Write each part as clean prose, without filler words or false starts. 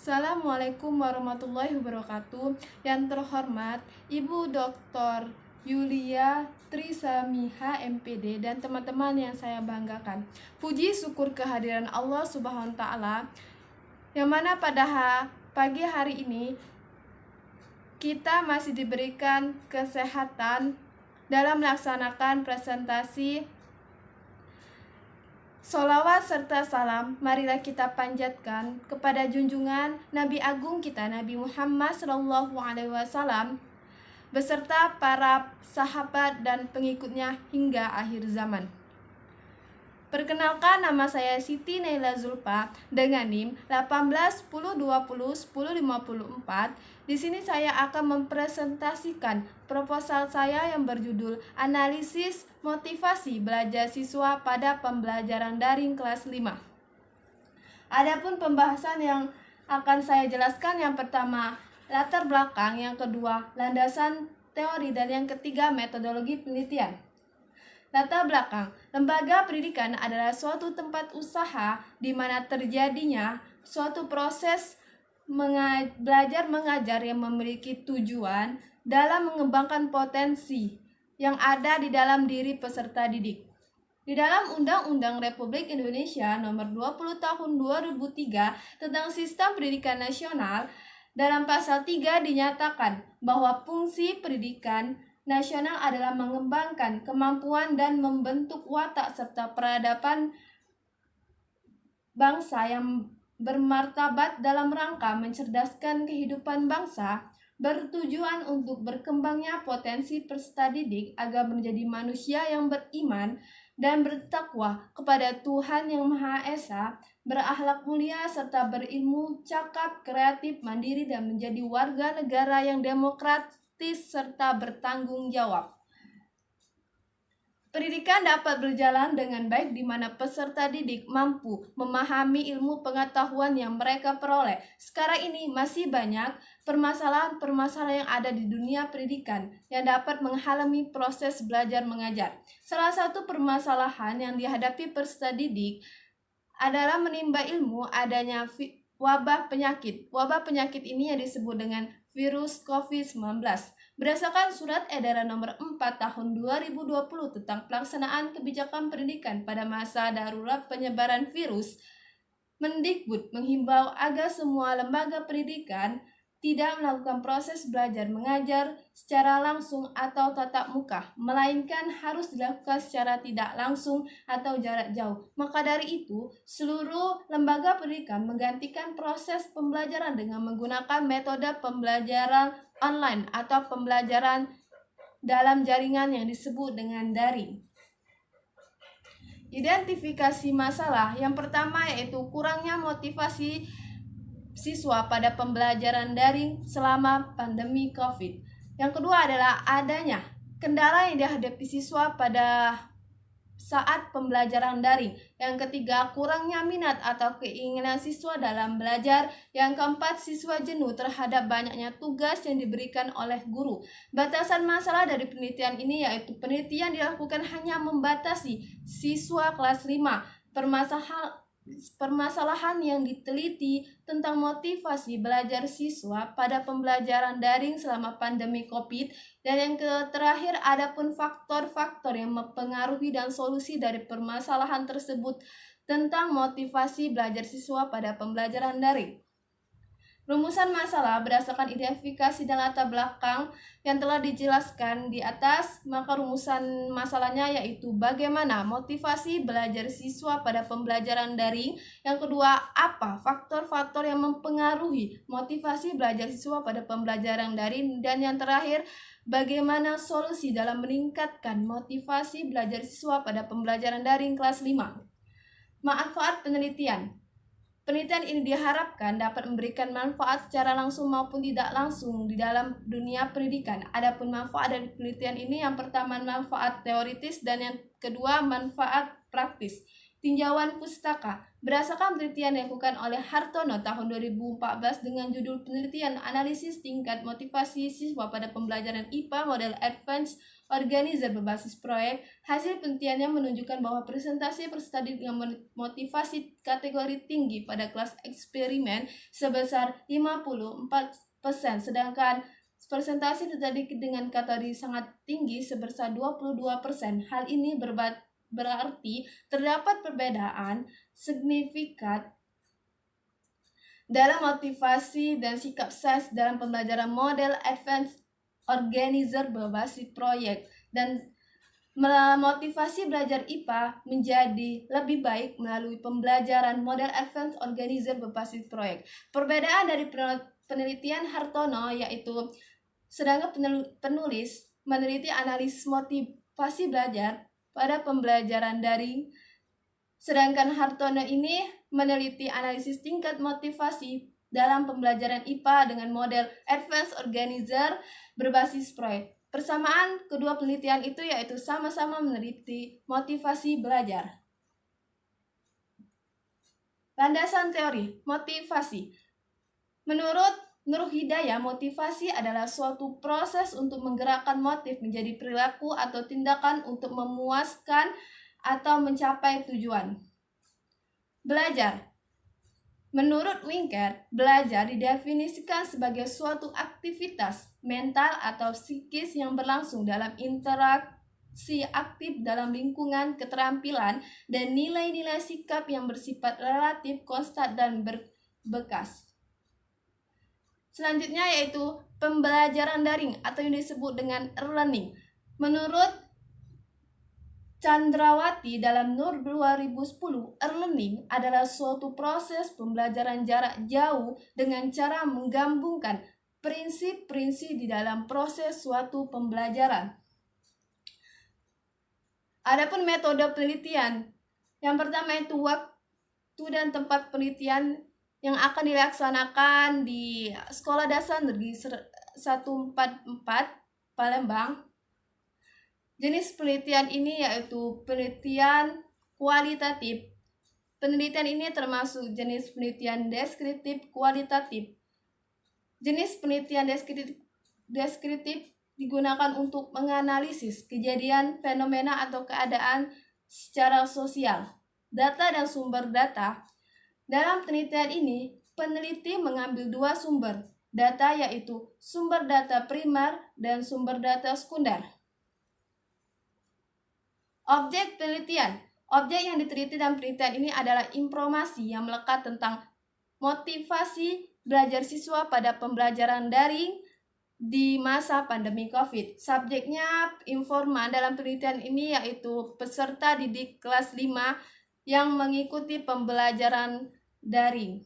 Assalamualaikum warahmatullahi wabarakatuh. Yang terhormat Ibu Dr. Yulia Trisamiha MPD dan teman-teman yang saya banggakan. Puji syukur kehadiran Allah Subhanahu wa taala yang mana pada pagi hari ini kita masih diberikan kesehatan dalam melaksanakan presentasi. Sholawat serta salam marilah kita panjatkan kepada junjungan Nabi Agung kita Nabi Muhammad SAW beserta para sahabat dan pengikutnya hingga akhir zaman. Perkenalkan, nama saya Siti Naila Zulfa dengan NIM 1810201054. Di sini saya akan mempresentasikan proposal saya yang berjudul Analisis Motivasi Belajar Siswa pada Pembelajaran Daring kelas 5. Adapun pembahasan yang akan saya jelaskan, yang pertama latar belakang, yang kedua landasan teori, dan yang ketiga metodologi penelitian. Latar belakang, lembaga pendidikan adalah suatu tempat usaha di mana terjadinya suatu proses belajar mengajar yang memiliki tujuan dalam mengembangkan potensi yang ada di dalam diri peserta didik. Di dalam Undang-Undang Republik Indonesia Nomor 20 Tahun 2003 tentang Sistem Pendidikan Nasional, dalam pasal 3 dinyatakan bahwa fungsi pendidikan nasional adalah mengembangkan kemampuan dan membentuk watak serta peradaban bangsa yang bermartabat dalam rangka mencerdaskan kehidupan bangsa, bertujuan untuk berkembangnya potensi peserta didik agar menjadi manusia yang beriman dan bertakwa kepada Tuhan Yang Maha Esa, berakhlak mulia serta berilmu, cakap, kreatif, mandiri, dan menjadi warga negara yang demokratis serta bertanggung jawab. Pendidikan dapat berjalan dengan baik di mana peserta didik mampu memahami ilmu pengetahuan yang mereka peroleh. Sekarang ini masih banyak permasalahan-permasalahan yang ada di dunia pendidikan yang dapat menghalangi proses belajar mengajar. Salah satu permasalahan yang dihadapi peserta didik adalah menimba ilmu adanya wabah penyakit. Wabah penyakit ini yang disebut dengan virus COVID-19. Berdasarkan Surat Edaran Nomor 4 Tahun 2020 tentang pelaksanaan kebijakan pendidikan pada masa darurat penyebaran virus, Mendikbud menghimbau agar semua lembaga pendidikan tidak melakukan proses belajar mengajar secara langsung atau tatap muka, melainkan harus dilakukan secara tidak langsung atau jarak jauh. Maka dari itu, seluruh lembaga pendidikan menggantikan proses pembelajaran dengan menggunakan metode pembelajaran online atau pembelajaran dalam jaringan yang disebut dengan daring. Identifikasi masalah yang pertama yaitu kurangnya motivasi siswa pada pembelajaran daring selama pandemi COVID. Yang kedua adalah adanya kendala yang dihadapi siswa pada saat pembelajaran daring. Yang ketiga, kurangnya minat atau keinginan siswa dalam belajar. Yang keempat, siswa jenuh terhadap banyaknya tugas yang diberikan oleh guru. Batasan masalah dari penelitian ini yaitu penelitian dilakukan hanya membatasi siswa kelas 5. Permasalahan yang diteliti tentang motivasi belajar siswa pada pembelajaran daring selama pandemi COVID, dan yang terakhir adapun faktor-faktor yang mempengaruhi dan solusi dari permasalahan tersebut tentang motivasi belajar siswa pada pembelajaran daring. Rumusan masalah berdasarkan identifikasi dan latar belakang yang telah dijelaskan di atas, maka rumusan masalahnya yaitu bagaimana motivasi belajar siswa pada pembelajaran daring. Yang kedua, apa faktor-faktor yang mempengaruhi motivasi belajar siswa pada pembelajaran daring. Dan yang terakhir, bagaimana solusi dalam meningkatkan motivasi belajar siswa pada pembelajaran daring kelas 5. Manfaat penelitian. Penelitian ini diharapkan dapat memberikan manfaat secara langsung maupun tidak langsung di dalam dunia pendidikan. Adapun manfaat dari penelitian ini, yang pertama manfaat teoritis dan yang kedua manfaat praktis. tinjauan pustaka. Berdasarkan penelitian yang dilakukan oleh Hartono tahun 2014 dengan judul penelitian analisis tingkat motivasi siswa pada pembelajaran IPA model Advanced Organizer berbasis proyek, hasil penelitiannya menunjukkan bahwa presentasi peserta dengan motivasi kategori tinggi pada kelas eksperimen sebesar 54%, sedangkan presentasi terjadi dengan kategori sangat tinggi sebesar 22%. Hal ini berarti terdapat perbedaan signifikan dalam motivasi dan sikap SES dalam pembelajaran model Advanced Organizer berbasis proyek, dan memotivasi belajar IPA menjadi lebih baik melalui pembelajaran model Advanced Organizer berbasis proyek. Perbedaan dari penelitian Hartono yaitu sedangkan penulis meneliti analisis motivasi belajar pada pembelajaran daring, sedangkan Hartono ini meneliti analisis tingkat motivasi dalam pembelajaran IPA dengan model Advanced Organizer berbasis proyek. Persamaan kedua penelitian itu yaitu sama-sama meneliti motivasi belajar. Landasan teori motivasi. Menurut Nur Hidayah, motivasi adalah suatu proses untuk menggerakkan motif menjadi perilaku atau tindakan untuk memuaskan atau mencapai tujuan. Belajar. Menurut Winker, belajar didefinisikan sebagai suatu aktivitas mental atau psikis yang berlangsung dalam interaksi aktif dalam lingkungan, keterampilan, dan nilai-nilai sikap yang bersifat relatif, konstan, dan berbekas. Selanjutnya yaitu pembelajaran daring atau yang disebut dengan e-learning. Menurut Chandrawati dalam Nur 2010, e-learning adalah suatu proses pembelajaran jarak jauh dengan cara menggabungkan prinsip-prinsip di dalam proses suatu pembelajaran. Adapun metode penelitian, yang pertama itu waktu dan tempat penelitian yang akan dilaksanakan di Sekolah Dasar Negeri 144 Palembang. Jenis penelitian ini yaitu penelitian kualitatif. Penelitian ini termasuk jenis penelitian deskriptif kualitatif. Jenis penelitian deskriptif digunakan untuk menganalisis kejadian, fenomena, atau keadaan secara sosial. Data dan sumber data. Dalam penelitian ini, peneliti mengambil dua sumber data yaitu sumber data primer dan sumber data sekunder. Objek penelitian. Objek yang diteliti dalam penelitian ini adalah informasi yang melekat tentang motivasi belajar siswa pada pembelajaran daring di masa pandemi COVID. Subjeknya informan dalam penelitian ini yaitu peserta didik kelas 5 yang mengikuti pembelajaran daring.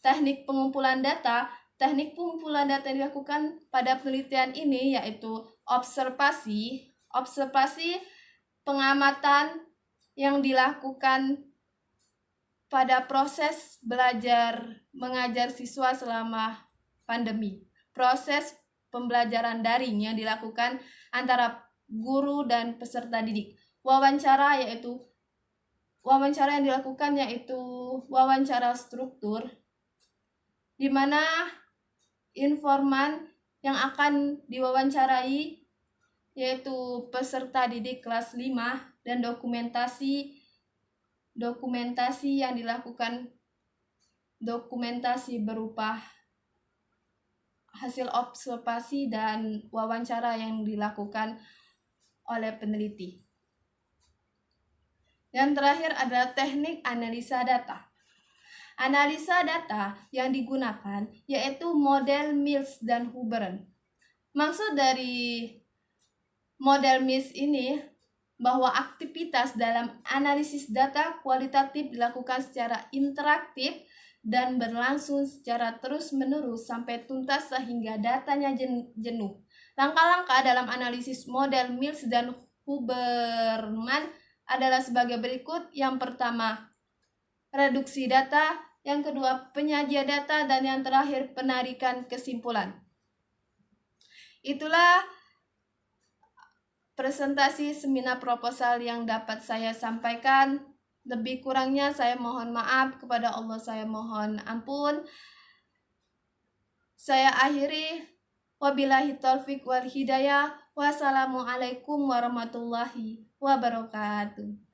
Teknik pengumpulan data. Teknik pengumpulan data yang dilakukan pada penelitian ini yaitu observasi pengamatan yang dilakukan pada proses belajar mengajar siswa selama pandemi. Proses pembelajaran daring yang dilakukan antara guru dan peserta didik. Wawancara yang dilakukan yaitu wawancara struktur, di mana informan yang akan diwawancarai yaitu peserta didik kelas 5, dan dokumentasi yang dilakukan, dokumentasi berupa hasil observasi dan wawancara yang dilakukan oleh peneliti. Yang terakhir adalah teknik analisa data. Analisa data yang digunakan yaitu model Mills dan Hubern. Maksud dari model Mills ini bahwa aktivitas dalam analisis data kualitatif dilakukan secara interaktif dan berlangsung secara terus-menerus sampai tuntas sehingga datanya jenuh. Langkah-langkah dalam analisis model Mills dan Huberman adalah sebagai berikut. Yang pertama, reduksi data. Yang kedua, penyajian data. Dan yang terakhir, penarikan kesimpulan. Itulah presentasi seminar proposal yang dapat saya sampaikan. Lebih kurangnya saya mohon maaf, kepada Allah saya mohon ampun. Saya akhiri, wabillahi taufik wal hidayah. Wassalamualaikum warahmatullahi wabarakatuh.